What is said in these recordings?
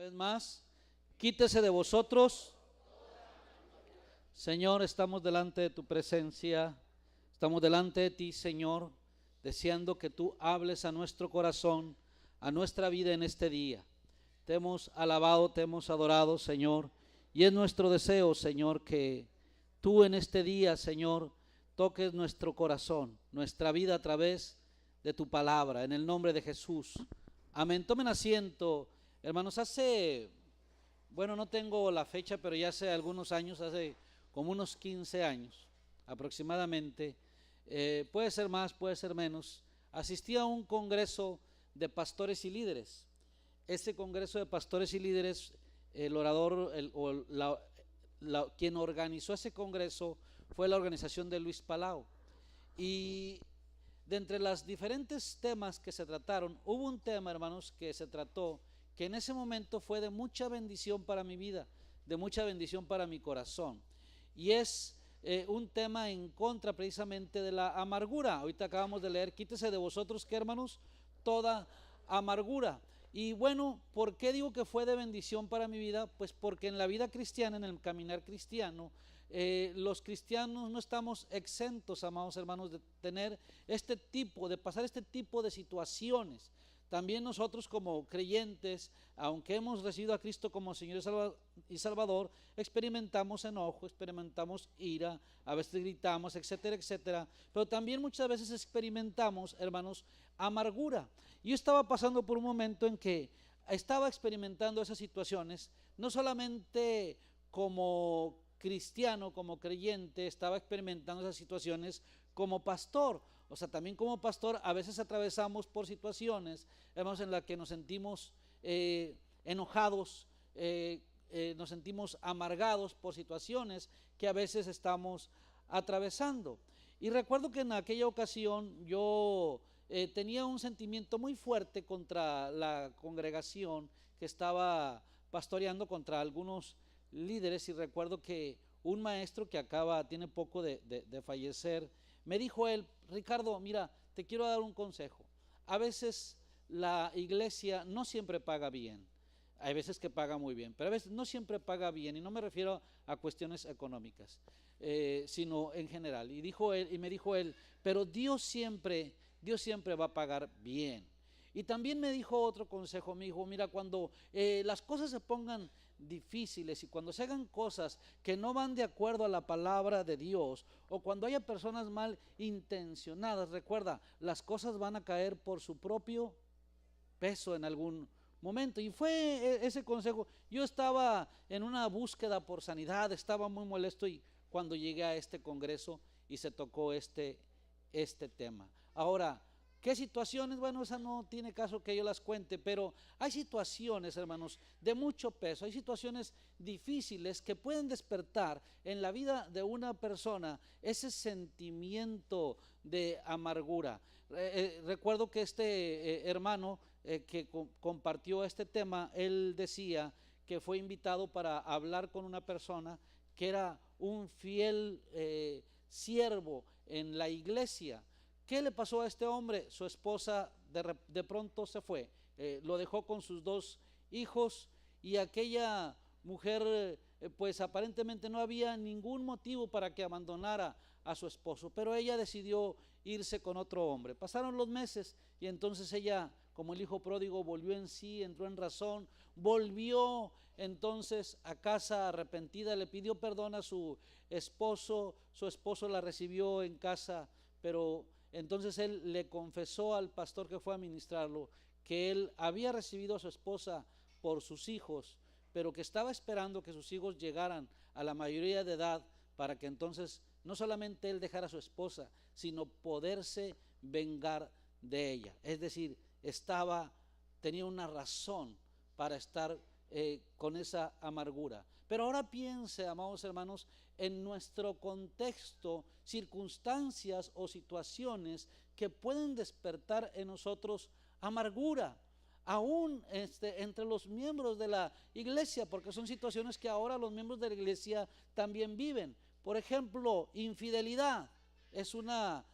Una vez más, quítese de vosotros. Señor, estamos delante de tu presencia, estamos delante de ti, Señor, deseando que tú hables a nuestro corazón, a nuestra vida en este día. Te hemos alabado, te hemos adorado, Señor, y es nuestro deseo, Señor, que tú en este día, Señor, toques nuestro corazón, nuestra vida a través de tu palabra, en el nombre de Jesús. Amén. Tomen asiento, hermanos. Bueno, no tengo la fecha, pero ya hace algunos años, hace como unos 15 años aproximadamente, puede ser más, puede ser menos, asistí a un congreso de pastores y líderes. Este congreso de pastores y líderes, el orador, quien organizó ese congreso fue la organización de Luis Palau. Y de entre los diferentes temas que se trataron, hubo un tema, hermanos, que se trató, que en ese momento fue de mucha bendición para mi vida, de mucha bendición para mi corazón. Y es un tema en contra precisamente de la amargura. Ahorita acabamos de leer, quítese de vosotros, ¿qué, hermanos? Toda amargura. Y bueno, ¿por qué digo que fue de bendición para mi vida? Pues porque en la vida cristiana, en el caminar cristiano, los cristianos no estamos exentos, amados hermanos, de tener de pasar este tipo de situaciones. También nosotros como creyentes, aunque hemos recibido a Cristo como Señor y Salvador, experimentamos enojo, experimentamos ira, a veces gritamos, etcétera, etcétera. Pero también muchas veces experimentamos, hermanos, amargura. Yo estaba pasando por un momento en que estaba experimentando esas situaciones, no solamente como cristiano, como creyente, estaba experimentando esas situaciones como pastor. O sea, también como pastor a veces atravesamos por situaciones, hermanos, en las que nos sentimos enojados, nos sentimos amargados por situaciones que a veces estamos atravesando. Y recuerdo que en aquella ocasión yo tenía un sentimiento muy fuerte contra la congregación que estaba pastoreando, contra algunos líderes, y recuerdo que un maestro que tiene poco de fallecer, me dijo él: Ricardo, mira, te quiero dar un consejo. A veces la iglesia no siempre paga bien, hay veces que paga muy bien, pero a veces no siempre paga bien, y no me refiero a cuestiones económicas, sino en general. Y me dijo él, pero Dios siempre va a pagar bien. Y también me dijo otro consejo, me dijo: mira, cuando las cosas se pongan difíciles y cuando se hagan cosas que no van de acuerdo a la palabra de Dios, o cuando haya personas mal intencionadas, recuerda, las cosas van a caer por su propio peso en algún momento. Y fue ese consejo. Yo estaba en una búsqueda por sanidad, estaba muy molesto, y cuando llegué a este congreso y se tocó este tema. Ahora, ¿qué situaciones? Bueno, esa no tiene caso que yo las cuente, pero hay situaciones, hermanos, de mucho peso, hay situaciones difíciles que pueden despertar en la vida de una persona ese sentimiento de amargura. Recuerdo que hermano que compartió este tema, él decía que fue invitado para hablar con una persona que era un fiel siervo en la iglesia. ¿Qué le pasó a este hombre? Su esposa de pronto se fue, lo dejó con sus 2 hijos, y aquella mujer, pues aparentemente no había ningún motivo para que abandonara a su esposo, pero ella decidió irse con otro hombre. Pasaron los meses y entonces ella, como el hijo pródigo, volvió en sí, entró en razón, volvió entonces a casa arrepentida, le pidió perdón a su esposo la recibió en casa, pero entonces él le confesó al pastor que fue a ministrarlo que él había recibido a su esposa por sus hijos, pero que estaba esperando que sus hijos llegaran a la mayoría de edad para que entonces no solamente él dejara a su esposa, sino poderse vengar de ella. Es decir, tenía una razón para estar con esa amargura. Pero ahora piense, amados hermanos, en nuestro contexto, circunstancias o situaciones que pueden despertar en nosotros amargura, aún entre los miembros de la iglesia, porque son situaciones que ahora los miembros de la iglesia también viven. Por ejemplo, infidelidad es una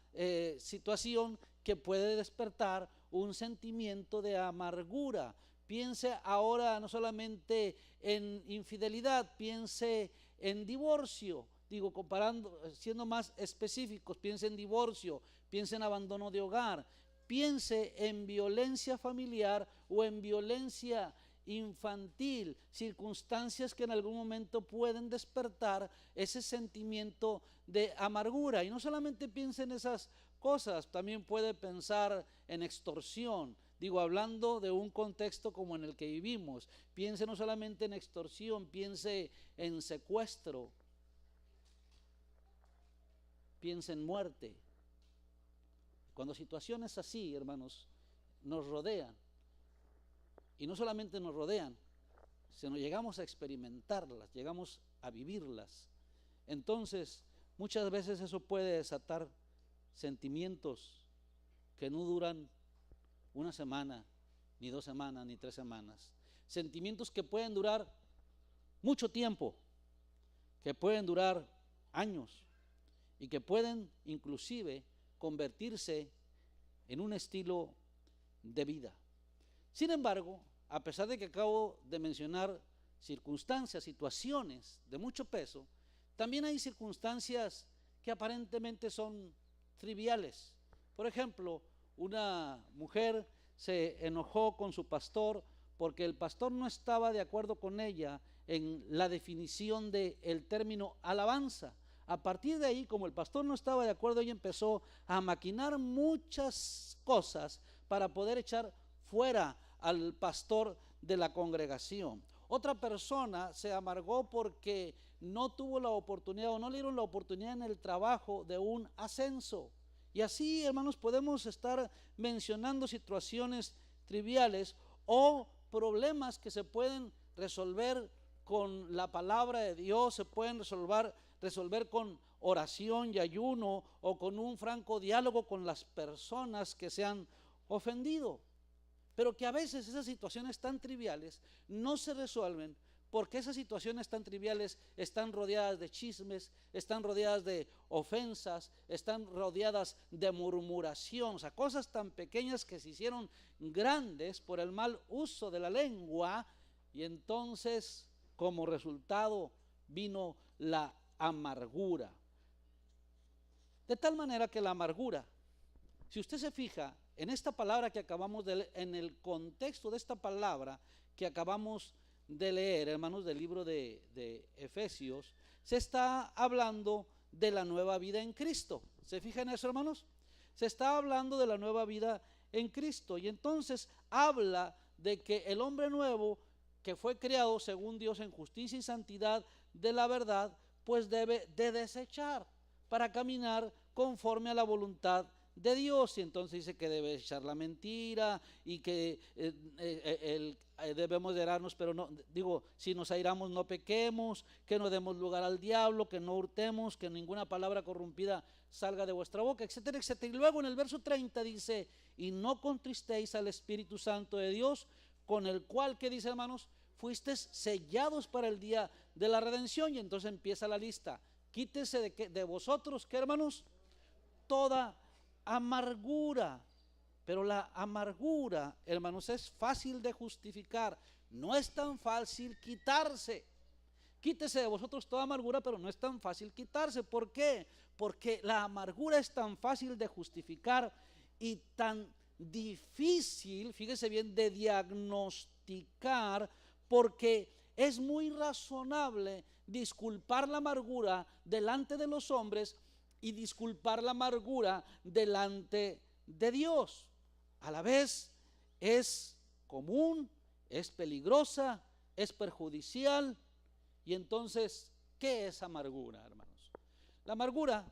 situación que puede despertar un sentimiento de amargura. Piense ahora no solamente en infidelidad, piense en divorcio. Digo, comparando, siendo más específicos, piense en divorcio, piense en abandono de hogar, piense en violencia familiar o en violencia infantil, circunstancias que en algún momento pueden despertar ese sentimiento de amargura. Y no solamente piense en esas cosas, también puede pensar en extorsión. Digo, hablando de un contexto como en el que vivimos, piense no solamente en extorsión, piense en secuestro, piense en muerte. Cuando situaciones así, hermanos, nos rodean, y no solamente nos rodean, sino llegamos a experimentarlas, llegamos a vivirlas, entonces muchas veces eso puede desatar sentimientos que no duran una semana, ni 2 semanas, ni 3 semanas. Sentimientos que pueden durar mucho tiempo, que pueden durar años y que pueden inclusive convertirse en un estilo de vida. Sin embargo, a pesar de que acabo de mencionar circunstancias, situaciones de mucho peso, también hay circunstancias que aparentemente son triviales. Por ejemplo, una mujer se enojó con su pastor porque el pastor no estaba de acuerdo con ella en la definición del término alabanza. A partir de ahí, como el pastor no estaba de acuerdo, ella empezó a maquinar muchas cosas para poder echar fuera al pastor de la congregación. Otra persona se amargó porque no tuvo la oportunidad o no le dieron la oportunidad en el trabajo de un ascenso. Y así, hermanos, podemos estar mencionando situaciones triviales o problemas que se pueden resolver con la palabra de Dios, se pueden resolver con oración y ayuno o con un franco diálogo con las personas que se han ofendido. Pero que a veces esas situaciones tan triviales no se resuelven porque esas situaciones tan triviales están rodeadas de chismes, están rodeadas de ofensas, están rodeadas de murmuración, o sea, cosas tan pequeñas que se hicieron grandes por el mal uso de la lengua, y entonces como resultado vino la amargura. De tal manera que la amargura, si usted se fija en esta palabra que acabamos de leer, en el contexto de esta palabra que acabamos de leer, hermanos, del libro de Efesios, se está hablando de la nueva vida en Cristo. ¿Se fijan en eso, hermanos? Se está hablando de la nueva vida en Cristo, y entonces habla de que el hombre nuevo que fue creado según Dios en justicia y santidad de la verdad, pues debe de desechar para caminar conforme a la voluntad de Dios. Y entonces dice que debe echar la mentira y que debemos de airarnos, pero no, digo, si nos airamos no pequemos, que no demos lugar al diablo, que no hurtemos, que ninguna palabra corrompida salga de vuestra boca, etcétera, etcétera. Y luego en el verso 30 dice, y no contristéis al Espíritu Santo de Dios, con el cual, ¿qué dice, hermanos? Fuisteis sellados para el día de la redención. Y entonces empieza la lista. Quítese de vosotros, ¿qué, hermanos? Toda amargura. Pero la amargura, hermanos, es fácil de justificar, no es tan fácil quitarse. Quítese de vosotros toda amargura, pero no es tan fácil quitarse. ¿Por qué? Porque la amargura es tan fácil de justificar y tan difícil, fíjese bien, de diagnosticar, porque es muy razonable disculpar la amargura delante de los hombres y disculpar la amargura delante de Dios. A la vez es común, es peligrosa, es perjudicial. Y entonces, ¿qué es amargura, hermanos? La amargura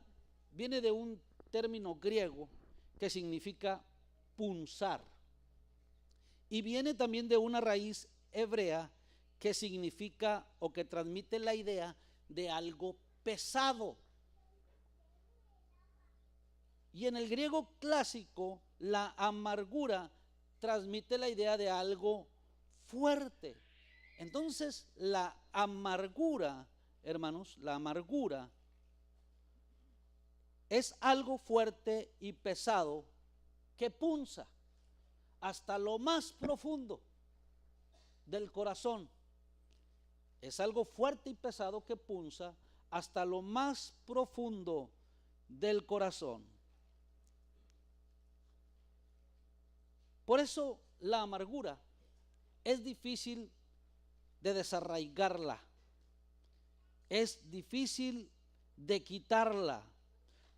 viene de un término griego que significa punzar, y viene también de una raíz hebrea que significa o que transmite la idea de algo pesado. Y en el griego clásico, la amargura transmite la idea de algo fuerte. Entonces, la amargura, hermanos, la amargura es algo fuerte y pesado que punza hasta lo más profundo. del corazón. Es algo fuerte y pesado que punza hasta lo más profundo del corazón. Por eso la amargura es difícil de desarraigarla, es difícil de quitarla,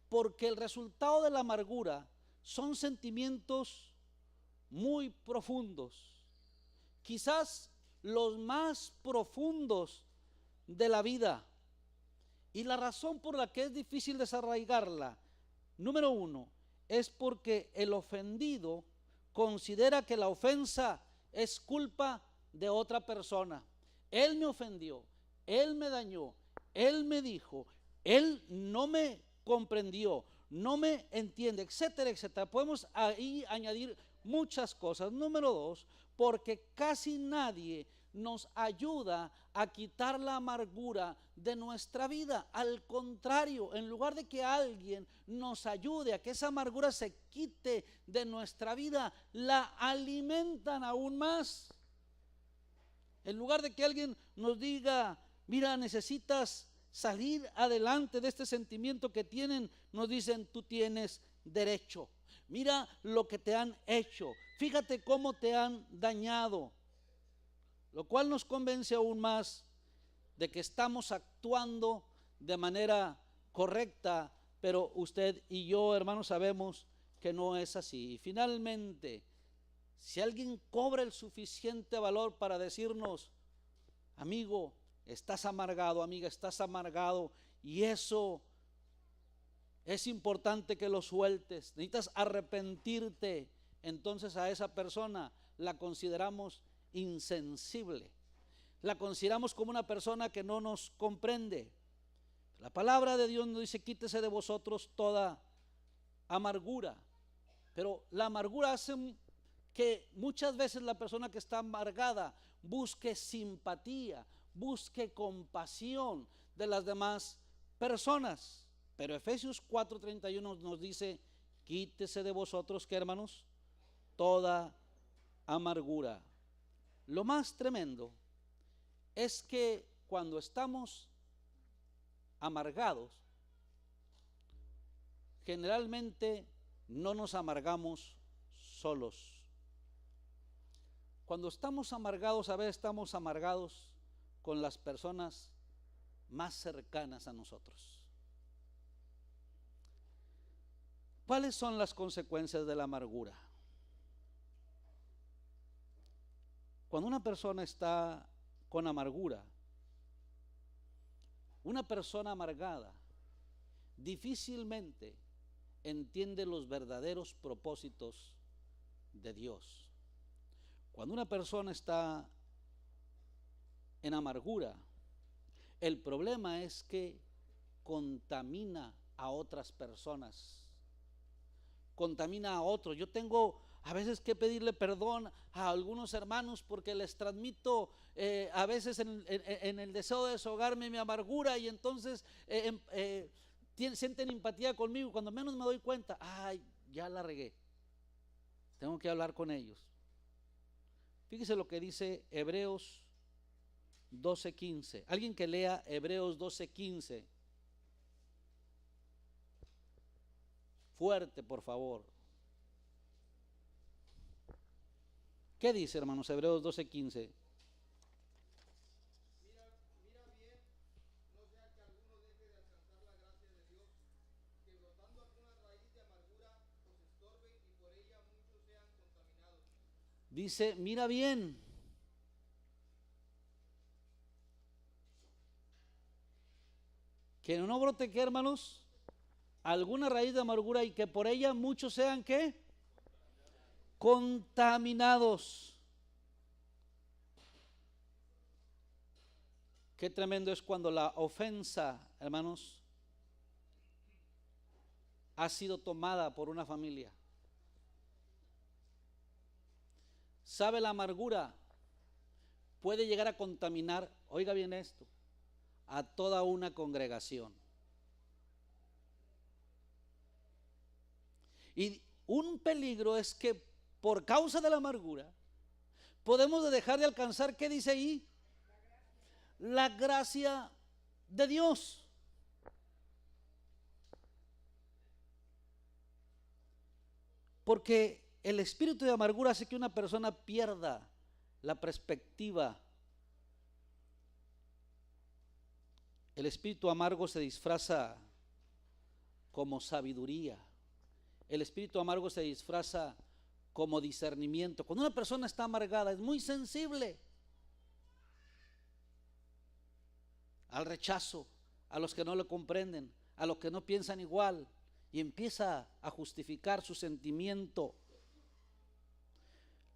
porque el resultado de la amargura son sentimientos muy profundos, quizás los más profundos de la vida. Y la razón por la que es difícil desarraigarla, número uno, es porque el ofendido considera que la ofensa es culpa de otra persona. Él me ofendió, él me dañó, él me dijo, él no me comprendió, no me entiende, etcétera, etcétera. Podemos ahí añadir muchas cosas. Número dos, porque casi nadie nos ayuda a quitar la amargura de nuestra vida. Al contrario, en lugar de que alguien nos ayude a que esa amargura se quite de nuestra vida, la alimentan aún más. En lugar de que alguien nos diga, mira, necesitas salir adelante de este sentimiento que tienen, nos dicen, tú tienes derecho. Mira lo que te han hecho, fíjate cómo te han dañado. Lo cual nos convence aún más de que estamos actuando de manera correcta, pero usted y yo, hermanos, sabemos que no es así. Y finalmente, si alguien cobra el suficiente valor para decirnos, amigo, estás amargado, amiga, estás amargado, y eso es importante que lo sueltes, necesitas arrepentirte, entonces a esa persona la consideramos insensible, la consideramos como una persona que no nos comprende. La palabra de Dios nos dice, quítese de vosotros toda amargura, pero la amargura hace que muchas veces la persona que está amargada busque simpatía, busque compasión de las demás personas. Pero Efesios 4:31 nos dice, quítese de vosotros, ¿qué, hermanos? Toda amargura. Lo más tremendo es que cuando estamos amargados, generalmente no nos amargamos solos. Cuando estamos amargados, a veces estamos amargados con las personas más cercanas a nosotros. ¿Cuáles son las consecuencias de la amargura? Cuando una persona está con amargura, una persona amargada difícilmente entiende los verdaderos propósitos de Dios. Cuando una persona está en amargura, el problema es que contamina a otras personas, contamina a otros. Yo tengo a veces que pedirle perdón a algunos hermanos porque les transmito a veces en el deseo de desahogarme mi amargura, y entonces sienten empatía conmigo. Cuando menos me doy cuenta, ay, ya la regué, tengo que hablar con ellos. Fíjese lo que dice Hebreos 12:15. Alguien que lea Hebreos 12:15. Fuerte, por favor. ¿Qué dice, hermanos? Hebreos 12:15. Mira bien, no sea que alguno deje de alcanzar la gracia de Dios, que brotando alguna raíz de amargura os estorbe y por ella muchos sean contaminados. Dice, mira bien. Que no brote, ¿qué, hermanos? Alguna raíz de amargura, y que por ella muchos sean, ¿qué? Contaminados. Qué tremendo es cuando la ofensa, hermanos, ha sido tomada por una familia. ¿Sabe? La amargura puede llegar a contaminar, oiga bien esto, a toda una congregación. Y un peligro es que por causa de la amargura podemos dejar de alcanzar, ¿qué dice ahí? La gracia de Dios. Porque el espíritu de amargura hace que una persona pierda la perspectiva. El espíritu amargo se disfraza como sabiduría. El espíritu amargo se disfraza como discernimiento. Cuando una persona está amargada es muy sensible al rechazo, a los que no lo comprenden, a los que no piensan igual, y empieza a justificar su sentimiento.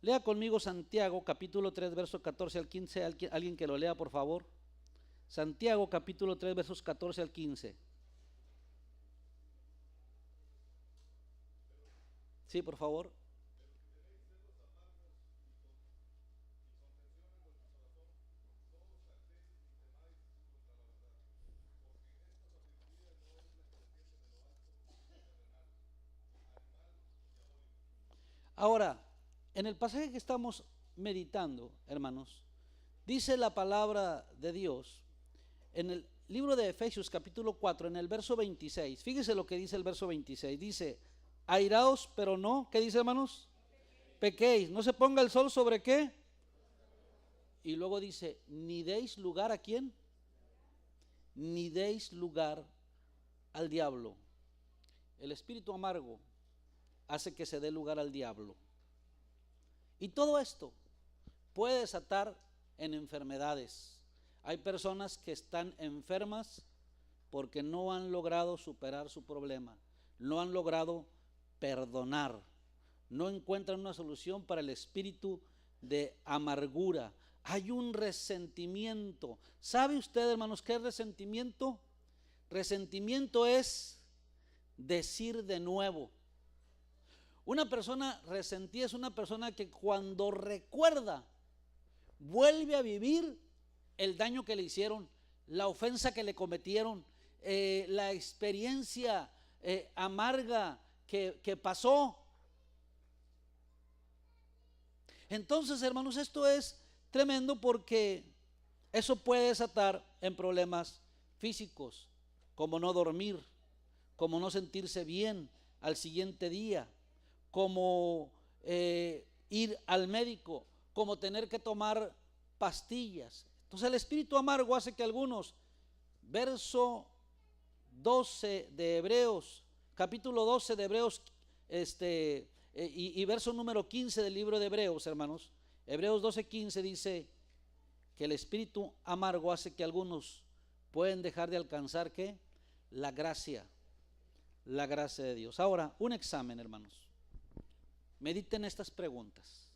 Lea conmigo Santiago capítulo 3 versos 14 al 15, alguien que lo lea por favor. Santiago capítulo 3 versos 14 al 15. Sí, por favor. Ahora, en el pasaje que estamos meditando, hermanos, dice la palabra de Dios en el libro de Efesios capítulo 4, en el verso 26. Fíjese lo que dice el verso 26. Dice, airaos, pero no, ¿qué dice, hermanos? Pequéis, no se ponga el sol sobre qué. Y luego dice, ni deis lugar a quién, ni deis lugar al diablo. El espíritu amargo hace que se dé lugar al diablo. Y todo esto puede desatar en enfermedades. Hay personas que están enfermas porque no han logrado superar su problema, no han logrado perdonar, no encuentran una solución para el espíritu de amargura. Hay un resentimiento. ¿Sabe usted, hermanos, qué es resentimiento? Resentimiento es decir de nuevo. Una persona resentida es una persona que cuando recuerda vuelve a vivir el daño que le hicieron, la ofensa que le cometieron, la experiencia amarga que pasó. Entonces, hermanos, esto es tremendo porque eso puede desatar en problemas físicos, como no dormir, como no sentirse bien al siguiente día, como ir al médico, como tener que tomar pastillas. Entonces el espíritu amargo hace que algunos, verso 12 de Hebreos, capítulo 12 de Hebreos, y verso número 15 del libro de Hebreos, hermanos, Hebreos 12:15 dice que el espíritu amargo hace que algunos pueden dejar de alcanzar ¿qué? La gracia de Dios. Ahora, un examen, hermanos. Mediten estas preguntas.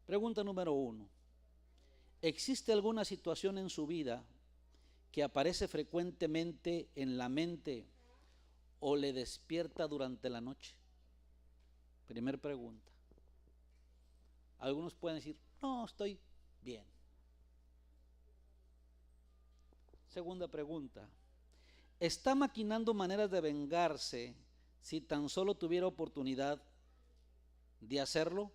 Pregunta número 1. ¿Existe alguna situación en su vida que aparece frecuentemente en la mente o le despierta durante la noche? Primer pregunta. Algunos pueden decir, no, estoy bien. Segunda pregunta. ¿Está maquinando maneras de vengarse si tan solo tuviera oportunidad de hacerlo?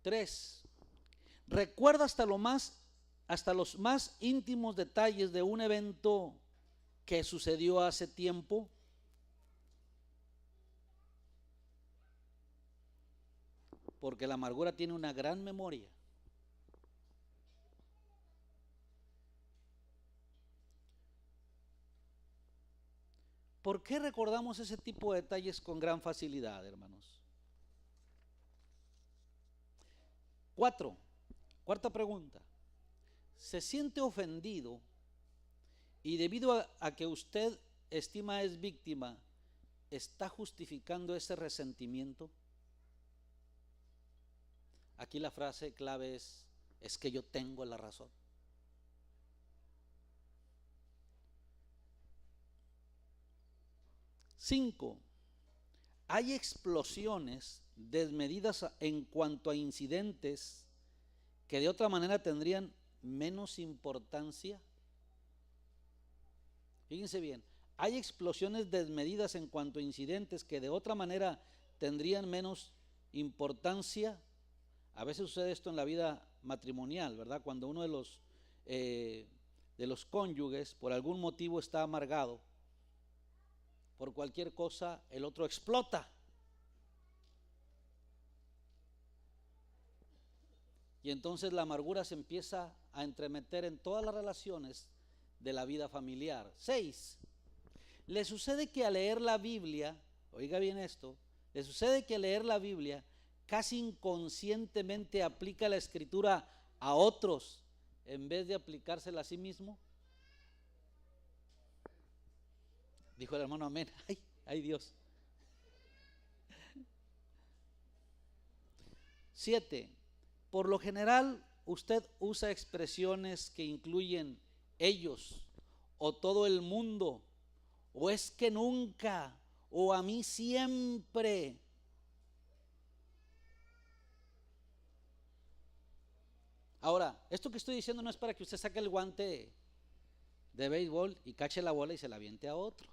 Tres, ¿recuerda hasta los más íntimos detalles de un evento que sucedió hace tiempo? Porque la amargura tiene una gran memoria. ¿Por qué recordamos ese tipo de detalles con gran facilidad, hermanos? 4, cuarta pregunta. ¿Se siente ofendido y debido a que usted estima es víctima, está justificando ese resentimiento? Aquí la frase clave es que yo tengo la razón. Cinco, hay explosiones desmedidas en cuanto a incidentes que de otra manera tendrían menos importancia. Fíjense bien, hay explosiones desmedidas en cuanto a incidentes que de otra manera tendrían menos importancia. A veces sucede esto en la vida matrimonial, ¿verdad? Cuando uno de los cónyuges por algún motivo está amargado, por cualquier cosa, el otro explota. Y entonces la amargura se empieza a entremeter en todas las relaciones de la vida familiar. 6. Le sucede que al leer la Biblia, oiga bien esto, le sucede que al leer la Biblia casi inconscientemente aplica la escritura a otros en vez de aplicársela a sí mismo. Dijo el hermano amén. Ay Dios. 7. Por lo general usted usa expresiones que incluyen ellos o todo el mundo o es que nunca o a mí siempre. Ahora, esto que estoy diciendo no es para que usted saque el guante de béisbol y cache la bola y se la aviente a otro.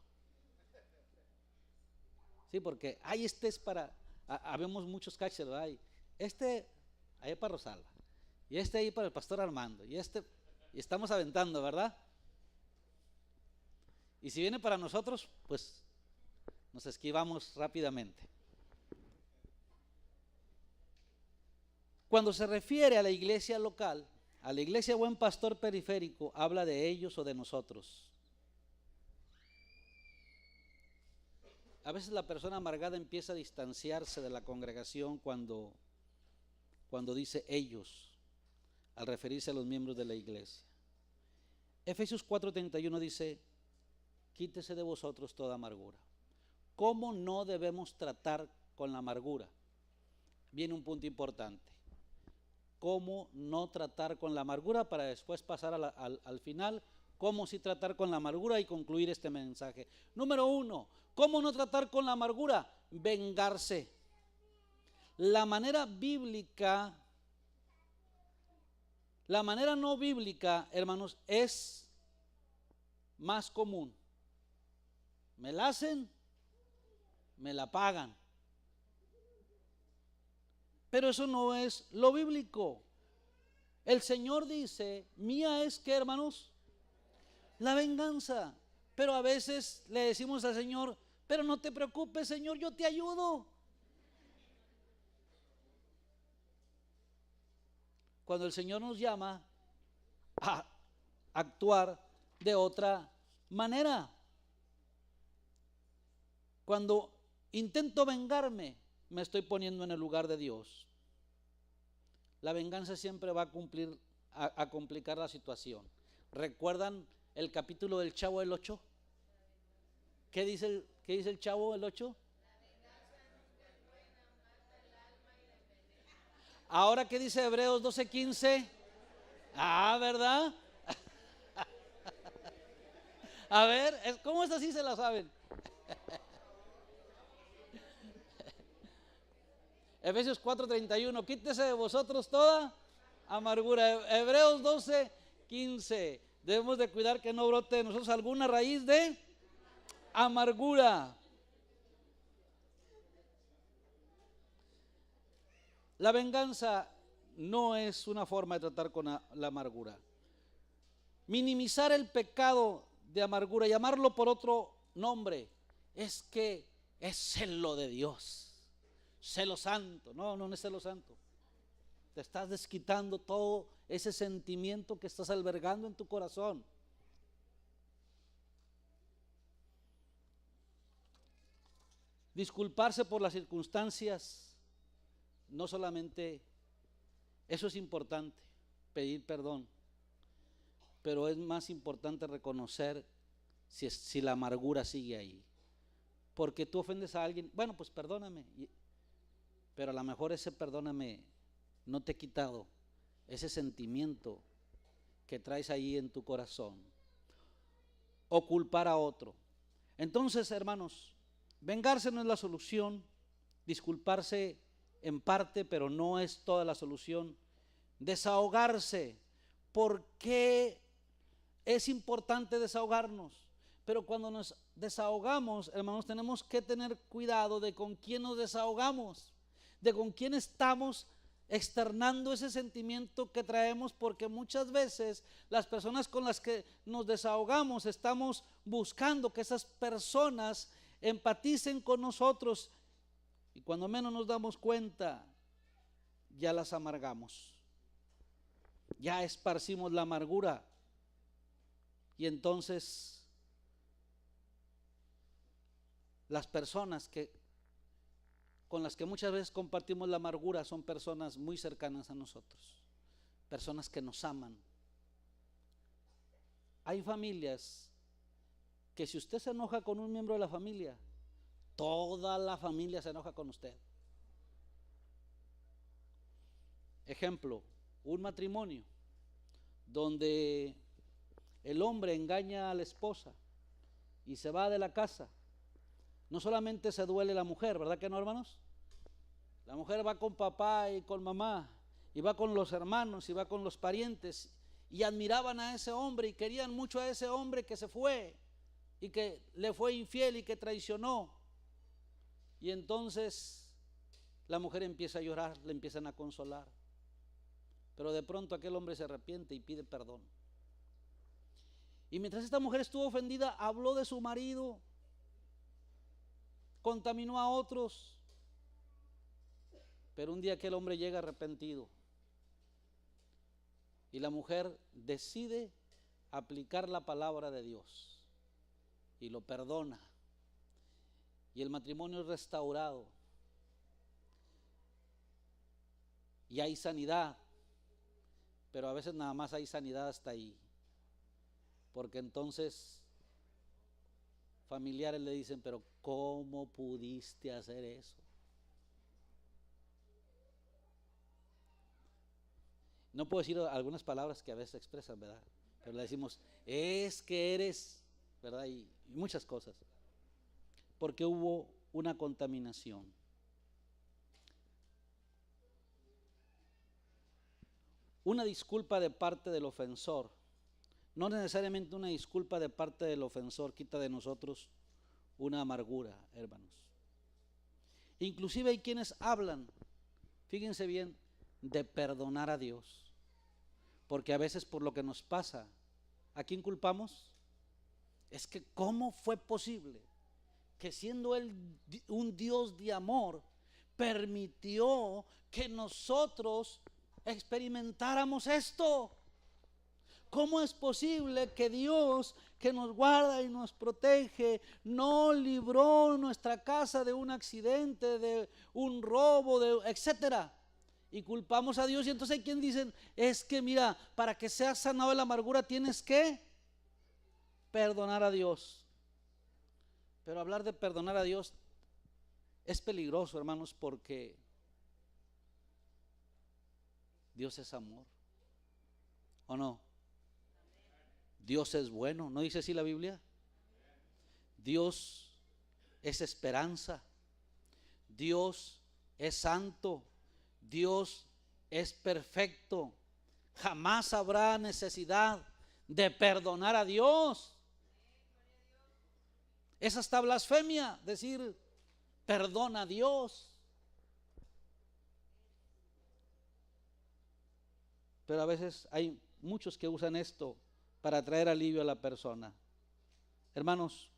Sí, porque este es para, habemos muchos catchers, ¿verdad? Este ahí para Rosalba, y este ahí para el pastor Armando, y estamos aventando, ¿verdad? Y si viene para nosotros, pues nos esquivamos rápidamente. Cuando se refiere a la iglesia local, a la iglesia Buen Pastor periférico, habla de ellos o de nosotros. A veces la persona amargada empieza a distanciarse de la congregación cuando dice ellos, al referirse a los miembros de la iglesia. Efesios 4:31 dice, quítese de vosotros toda amargura. ¿Cómo no debemos tratar con la amargura? Viene un punto importante. ¿Cómo no tratar con la amargura? Para después pasar al final, cómo sí tratar con la amargura y concluir este mensaje. Número 1, ¿cómo no tratar con la amargura? Vengarse. La manera bíblica, la manera no bíblica, hermanos, es más común. Me la hacen, me la pagan. Pero eso no es lo bíblico. El Señor dice, mía es que, hermanos, la venganza. Pero a veces le decimos al Señor, pero no te preocupes, Señor, yo te ayudo. Cuando el Señor nos llama a actuar de otra manera. Cuando intento vengarme, me estoy poniendo en el lugar de Dios. La venganza siempre va a complicar la situación. ¿Recuerdan el capítulo del Chavo del 8? ¿Qué dice el Chavo del 8? Ahora, ¿qué dice Hebreos 12:15? ¿Verdad? A ver, ¿cómo es así? Se la saben. Efesios 4:31, quítese de vosotros toda amargura. Hebreos 12:15, debemos de cuidar que no brote de nosotros alguna raíz de amargura. La venganza no es una forma de tratar con la amargura. Minimizar el pecado de amargura, llamarlo por otro nombre, es que es celo de Dios. Celo santo. No es celo santo. Te estás desquitando todo ese sentimiento que estás albergando en tu corazón. Disculparse por las circunstancias, no solamente, eso es importante, pedir perdón, pero es más importante reconocer si la amargura sigue ahí. Porque tú ofendes a alguien, bueno, pues perdóname, pero a lo mejor ese perdóname no te ha quitado ese sentimiento que traes ahí en tu corazón. O culpar a otro. Entonces, hermanos, vengarse no es la solución, disculparse en parte, pero no es toda la solución. Desahogarse. ¿Por qué es importante desahogarnos? Pero cuando nos desahogamos, hermanos, tenemos que tener cuidado de con quién nos desahogamos, de con quién estamos externando ese sentimiento que traemos, porque muchas veces las personas con las que nos desahogamos estamos buscando que esas personas empaticen con nosotros, y cuando menos nos damos cuenta, ya las amargamos, ya esparcimos la amargura, y entonces las personas con las que muchas veces compartimos la amargura son personas muy cercanas a nosotros, personas que nos aman. Hay familias que si usted se enoja con un miembro de la familia, toda la familia se enoja con usted. Ejemplo, un matrimonio donde el hombre engaña a la esposa y se va de la casa. No solamente se duele la mujer, ¿verdad que no, hermanos? La mujer va con papá y con mamá, y va con los hermanos, y va con los parientes, y admiraban a ese hombre, y querían mucho a ese hombre que se fue, y que le fue infiel, y que traicionó. Y entonces la mujer empieza a llorar, le empiezan a consolar. Pero de pronto aquel hombre se arrepiente y pide perdón. Y mientras esta mujer estuvo ofendida, habló de su marido, contaminó a otros. Pero un día aquel hombre llega arrepentido y la mujer decide aplicar la palabra de Dios y lo perdona, y el matrimonio es restaurado y hay sanidad. Pero a veces nada más hay sanidad hasta ahí, porque entonces familiares le dicen: pero ¿cómo pudiste hacer eso? No puedo decir algunas palabras que a veces expresan, ¿verdad? Pero le decimos: es que eres, ¿verdad? Y muchas cosas, porque hubo una contaminación. Una disculpa de parte del ofensor, no necesariamente una disculpa de parte del ofensor, quita de nosotros una amargura, hermanos. Inclusive hay quienes hablan, fíjense bien, de perdonar a Dios, porque a veces por lo que nos pasa, ¿a quién culpamos? Es que ¿cómo fue posible que siendo Él un Dios de amor, permitió que nosotros experimentáramos esto? ¿Cómo es posible que Dios, que nos guarda y nos protege, no libró nuestra casa de un accidente, de un robo, etcétera? Y culpamos a Dios. Y entonces hay quien dicen: es que mira, para que seas sanado de la amargura tienes que perdonar a Dios. Pero hablar de perdonar a Dios es peligroso, hermanos, porque Dios es amor, ¿o no? Dios es bueno, ¿no dice así la Biblia? Dios es esperanza, Dios es santo, Dios es perfecto. Jamás habrá necesidad de perdonar a Dios. Es hasta blasfemia decir perdona a Dios. Pero a veces hay muchos que usan esto para traer alivio a la persona. Hermanos,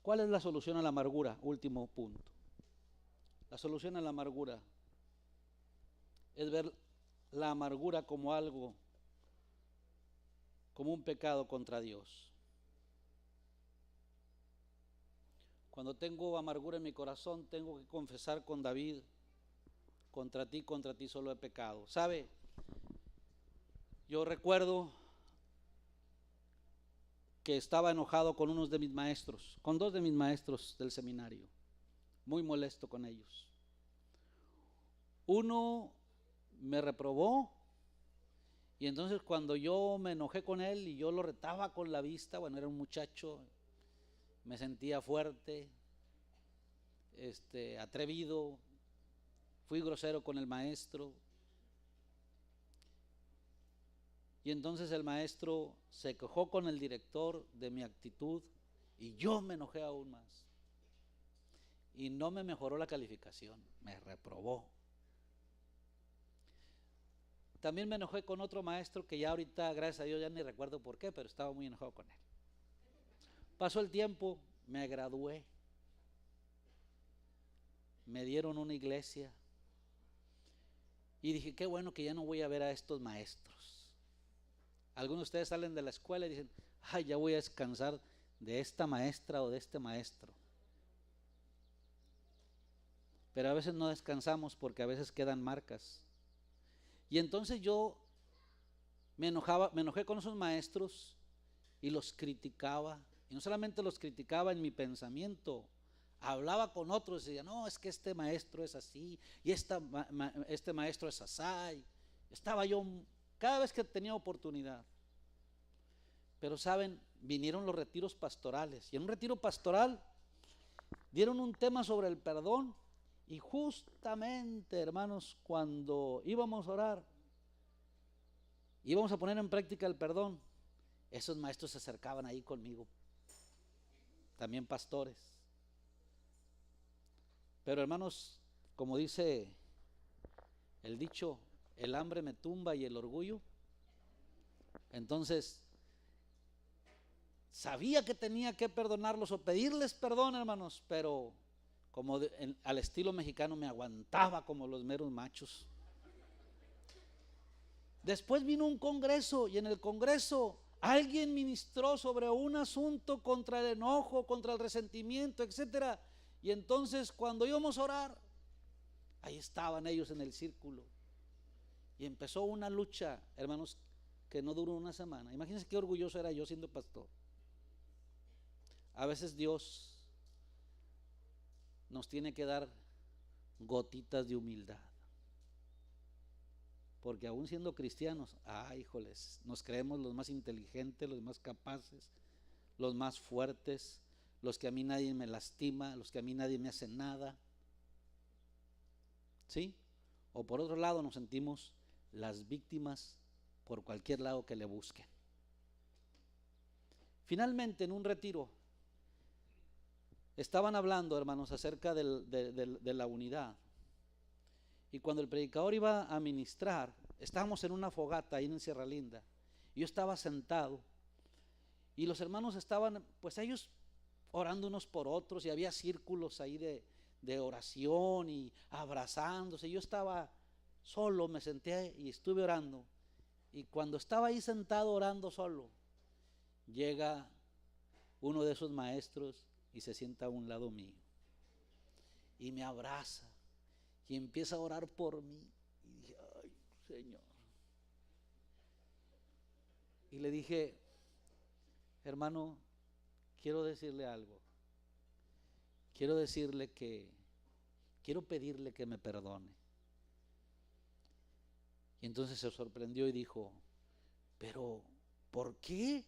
¿cuál es la solución a la amargura? Último punto. La solución a la amargura es ver la amargura como algo, como un pecado contra Dios. Cuando tengo amargura en mi corazón, tengo que confesar con David: contra ti solo he pecado. ¿Sabe? Yo recuerdo que estaba enojado con unos de mis maestros, con dos de mis maestros del seminario, muy molesto con ellos. Uno me reprobó, y entonces cuando yo me enojé con él y yo lo retaba con la vista, bueno, era un muchacho, me sentía fuerte, atrevido, fui grosero con el maestro. Y entonces el maestro se quejó con el director de mi actitud y yo me enojé aún más. Y no me mejoró la calificación, me reprobó. También me enojé con otro maestro que ya ahorita, gracias a Dios, ya ni recuerdo por qué, pero estaba muy enojado con él. Pasó el tiempo, me gradué, me dieron una iglesia y dije, qué bueno que ya no voy a ver a estos maestros. Algunos de ustedes salen de la escuela y dicen, ay, ya voy a descansar de esta maestra o de este maestro. Pero a veces no descansamos porque a veces quedan marcas. Y entonces yo me enojé con esos maestros y los criticaba. Y no solamente los criticaba en mi pensamiento, hablaba con otros y decía, no, es que este maestro es así y este maestro es así. Estaba yo cada vez que tenía oportunidad. Pero saben, vinieron los retiros pastorales y en un retiro pastoral dieron un tema sobre el perdón. Y justamente, hermanos, cuando íbamos a orar, íbamos a poner en práctica el perdón, esos maestros se acercaban ahí conmigo, también pastores. Pero hermanos, como dice el dicho, el hambre me tumba y el orgullo. Entonces, sabía que tenía que perdonarlos o pedirles perdón, hermanos, pero como al estilo mexicano me aguantaba como los meros machos. Después vino un congreso y en el congreso alguien ministró sobre un asunto contra el enojo, contra el resentimiento, etcétera. Y entonces cuando íbamos a orar, ahí estaban ellos en el círculo y empezó una lucha, hermanos, que no duró una semana. Imagínense qué orgulloso era yo siendo pastor. A veces Dios nos tiene que dar gotitas de humildad, porque aún siendo cristianos, híjoles, nos creemos los más inteligentes, los más capaces, los más fuertes, los que a mí nadie me lastima, los que a mí nadie me hace nada, ¿sí? O por otro lado nos sentimos las víctimas por cualquier lado que le busquen. Finalmente, en un retiro estaban hablando, hermanos, acerca de la unidad. Y cuando el predicador iba a ministrar, estábamos en una fogata ahí en Sierra Linda. Yo estaba sentado y los hermanos estaban, pues ellos orando unos por otros y había círculos ahí de oración y abrazándose. Yo estaba solo, me senté y estuve orando. Y cuando estaba ahí sentado orando solo, llega uno de esos maestros y se sienta a un lado mío y me abraza y empieza a orar por mí. Y dije, ay, Señor. Y le dije, hermano, quiero decirle algo. Quiero pedirle que me perdone. Y entonces se sorprendió y dijo, pero ¿por qué?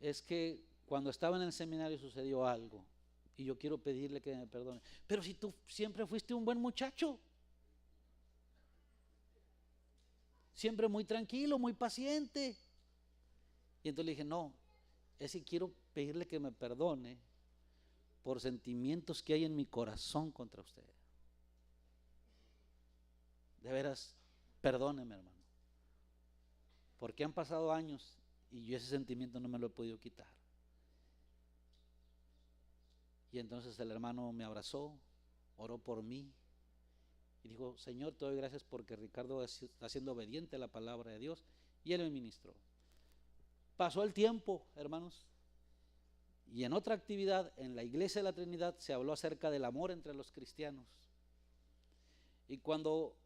Es que cuando estaba en el seminario sucedió algo y yo quiero pedirle que me perdone. Pero si tú siempre fuiste un buen muchacho, siempre muy tranquilo, muy paciente. Y entonces le dije, no, es que quiero pedirle que me perdone por sentimientos que hay en mi corazón contra usted. De veras, perdóneme, hermano, porque han pasado años y yo ese sentimiento no me lo he podido quitar. Y entonces el hermano me abrazó, oró por mí y dijo, Señor, te doy gracias porque Ricardo está siendo obediente a la palabra de Dios, y él me ministró. Pasó el tiempo, hermanos, y en otra actividad en la iglesia de la Trinidad se habló acerca del amor entre los cristianos. Y cuando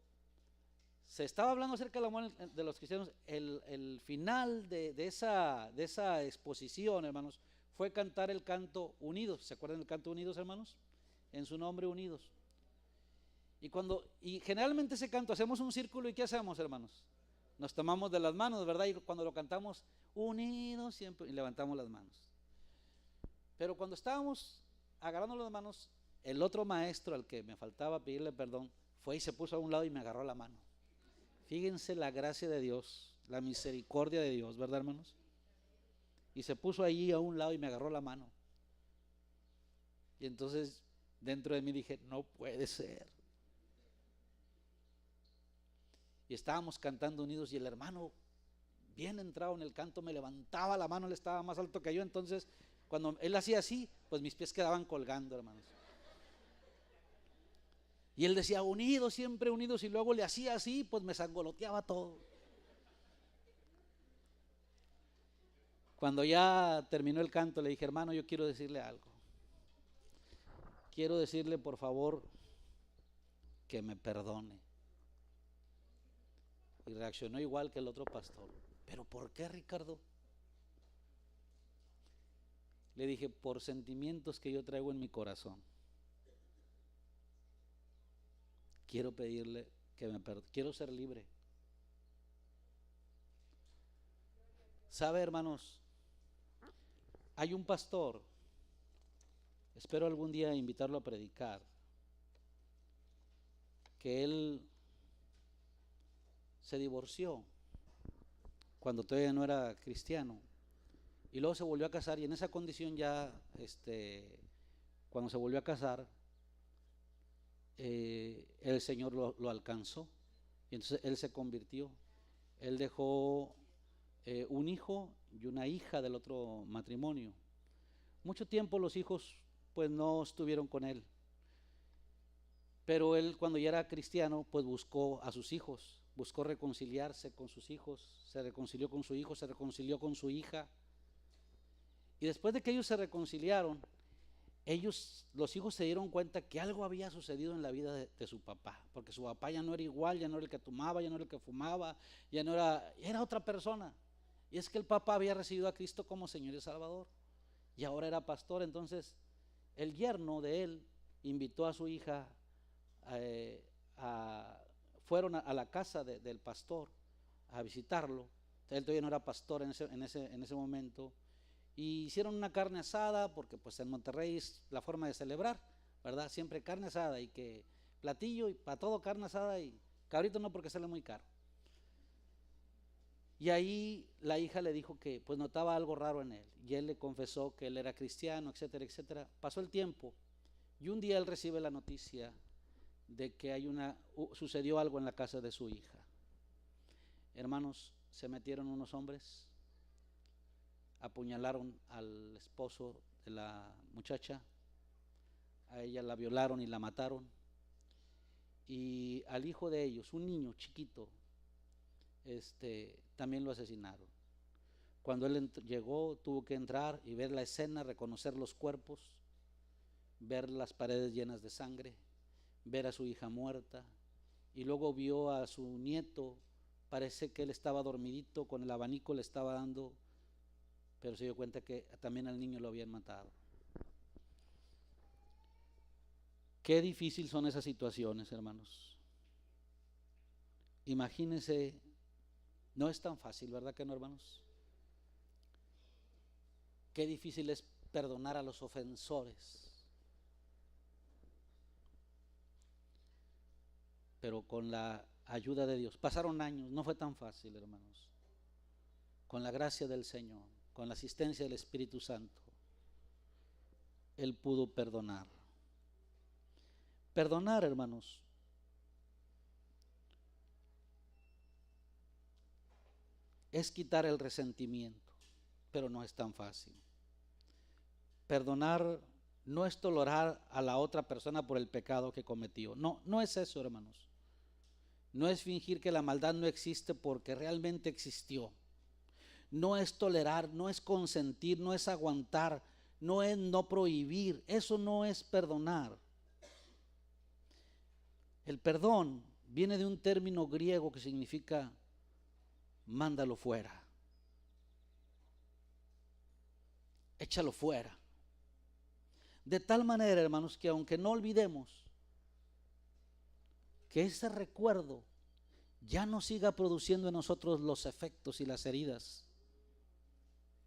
se estaba hablando acerca del amor de los cristianos, el final de esa exposición, hermanos, fue cantar el canto Unidos. ¿Se acuerdan del canto Unidos, hermanos? En su nombre, Unidos. Y generalmente ese canto, hacemos un círculo y ¿qué hacemos, hermanos? Nos tomamos de las manos, ¿verdad? Y cuando lo cantamos, unidos siempre, y levantamos las manos. Pero cuando estábamos agarrando las manos, el otro maestro al que me faltaba pedirle perdón, fue y se puso a un lado y me agarró la mano. Fíjense la gracia de Dios, la misericordia de Dios, ¿verdad, hermanos? Y se puso allí a un lado y me agarró la mano. Y entonces dentro de mí dije, no puede ser. Y estábamos cantando unidos y el hermano, bien entrado en el canto, me levantaba la mano, él estaba más alto que yo. Entonces cuando él hacía así, pues mis pies quedaban colgando, hermanos. Y él decía, unidos, siempre unidos, y luego le hacía así, pues me sangoloteaba todo. Cuando ya terminó el canto, le dije, hermano, yo quiero decirle algo. Quiero decirle, por favor, que me perdone. Y reaccionó igual que el otro pastor. ¿Pero por qué, Ricardo? Le dije, por sentimientos que yo traigo en mi corazón. Quiero pedirle que me perdone. Quiero ser libre. ¿Sabe, hermanos? Hay un pastor, espero algún día invitarlo a predicar, que él se divorció cuando todavía no era cristiano y luego se volvió a casar, y en esa condición ya cuando se volvió a casar el Señor lo alcanzó y entonces él se convirtió. Él dejó un hijo y una hija del otro matrimonio. Mucho tiempo los hijos pues no estuvieron con él, pero él cuando ya era cristiano pues buscó a sus hijos, buscó reconciliarse con sus hijos, se reconcilió con su hijo, se reconcilió con su hija. Y después de que ellos se reconciliaron, los hijos se dieron cuenta que algo había sucedido en la vida de su papá, porque su papá ya no era igual, ya no era el que tomaba, ya no era el que fumaba, ya no era otra persona. Y es que el papá había recibido a Cristo como Señor y Salvador y ahora era pastor. Entonces el yerno de él invitó a su hija, fueron a la casa del pastor a visitarlo. Él todavía no era pastor en ese momento, y hicieron una carne asada, porque pues en Monterrey es la forma de celebrar, ¿verdad? Siempre carne asada, y que platillo y para todo carne asada, y cabrito no porque sale muy caro. Y ahí la hija le dijo que pues notaba algo raro en él, y él le confesó que él era cristiano, etcétera, etcétera. Pasó el tiempo y un día él recibe la noticia de que sucedió algo en la casa de su hija. Hermanos, se metieron unos hombres, apuñalaron al esposo de la muchacha, a ella la violaron y la mataron, y al hijo de ellos, un niño chiquito, también lo asesinaron. Cuando él llegó, tuvo que entrar y ver la escena, reconocer los cuerpos, ver las paredes llenas de sangre, ver a su hija muerta, y luego vio a su nieto. Parece que él estaba dormidito, con el abanico le estaba dando, pero se dio cuenta que también al niño lo habían matado. Qué difícil son esas situaciones, hermanos. Imagínense, no es tan fácil, ¿verdad que no, hermanos? Qué difícil es perdonar a los ofensores. Pero con la ayuda de Dios, pasaron años, no fue tan fácil, hermanos. Con la gracia del Señor, con la asistencia del Espíritu Santo, él pudo perdonar. Perdonar, hermanos, es quitar el resentimiento, pero no es tan fácil. Perdonar no es tolerar a la otra persona por el pecado que cometió. No, no es eso, hermanos. No es fingir que la maldad no existe porque realmente existió. No es tolerar, no es consentir, no es aguantar, no es no prohibir. Eso no es perdonar. El perdón viene de un término griego que significa mándalo fuera, échalo fuera. De tal manera, hermanos, que aunque no olvidemos que ese recuerdo ya no siga produciendo en nosotros los efectos y las heridas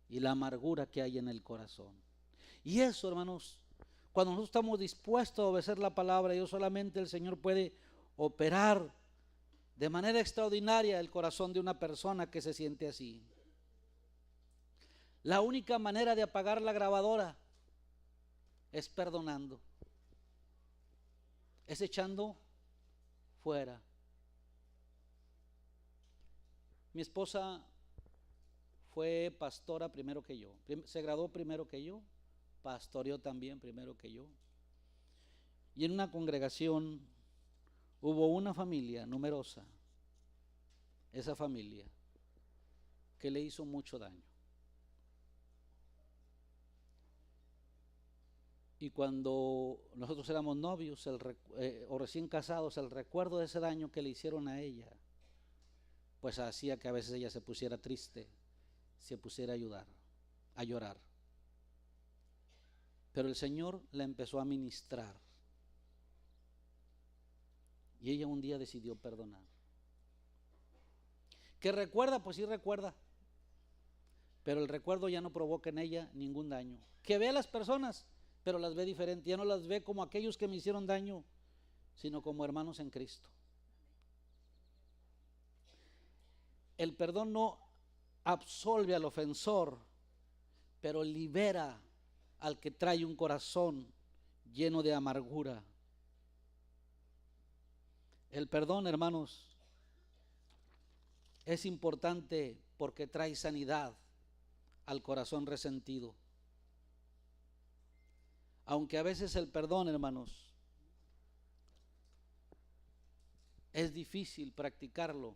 y la amargura que hay en el corazón. Y eso, hermanos, cuando nosotros estamos dispuestos a obedecer la palabra de Dios, solamente el Señor puede operar de manera extraordinaria el corazón de una persona que se siente así. La única manera de apagar la grabadora es perdonando, es echando fuera. Mi esposa fue pastora primero que yo, se graduó primero que yo, pastoreó también primero que yo. Y en una congregación hubo una familia numerosa, esa familia, que le hizo mucho daño. Y cuando nosotros éramos novios o recién casados, el recuerdo de ese daño que le hicieron a ella, pues hacía que a veces ella se pusiera triste, se pusiera a llorar. Pero el Señor la empezó a ministrar. Y ella un día decidió perdonar. ¿Que recuerda? Pues sí recuerda. Pero el recuerdo ya no provoca en ella ningún daño. ¿Que ve a las personas? Pero las ve diferente, ya no las ve como aquellos que me hicieron daño, sino como hermanos en Cristo. El perdón no absolve al ofensor, pero libera al que trae un corazón lleno de amargura. El perdón, hermanos, es importante porque trae sanidad al corazón resentido. Aunque a veces el perdón, hermanos, es difícil practicarlo,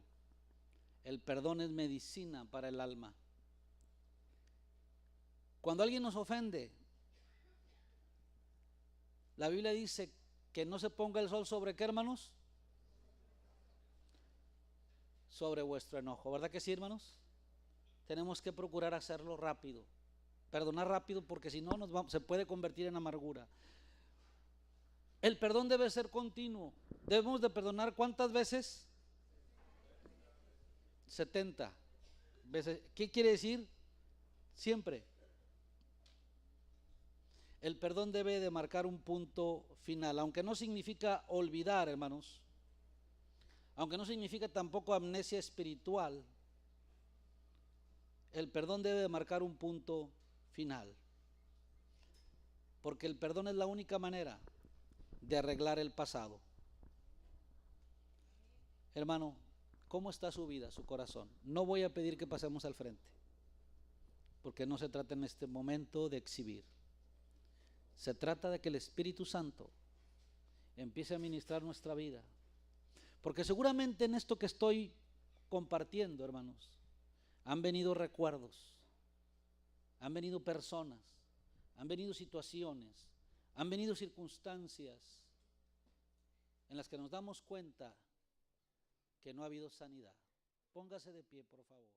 el perdón es medicina para el alma. Cuando alguien nos ofende, la Biblia dice que no se ponga el sol sobre ¿qué, hermanos? Sobre vuestro enojo, ¿verdad que sí, hermanos? Tenemos que procurar hacerlo rápido, perdonar rápido, porque si no se puede convertir en amargura. El perdón debe ser continuo. Debemos de perdonar ¿cuántas veces? 70 veces. ¿Qué quiere decir? Siempre. El perdón debe de marcar un punto final, aunque no significa olvidar, hermanos, aunque no significa tampoco amnesia espiritual. El perdón debe de marcar un punto final, porque el perdón es la única manera de arreglar el pasado. Hermano, ¿cómo está su vida, su corazón? No voy a pedir que pasemos al frente, porque no se trata en este momento de exhibir. Se trata de que el Espíritu Santo empiece a ministrar nuestra vida, porque seguramente en esto que estoy compartiendo, hermanos, han venido recuerdos, han venido personas, han venido situaciones, han venido circunstancias en las que nos damos cuenta que no ha habido sanidad. Póngase de pie, por favor.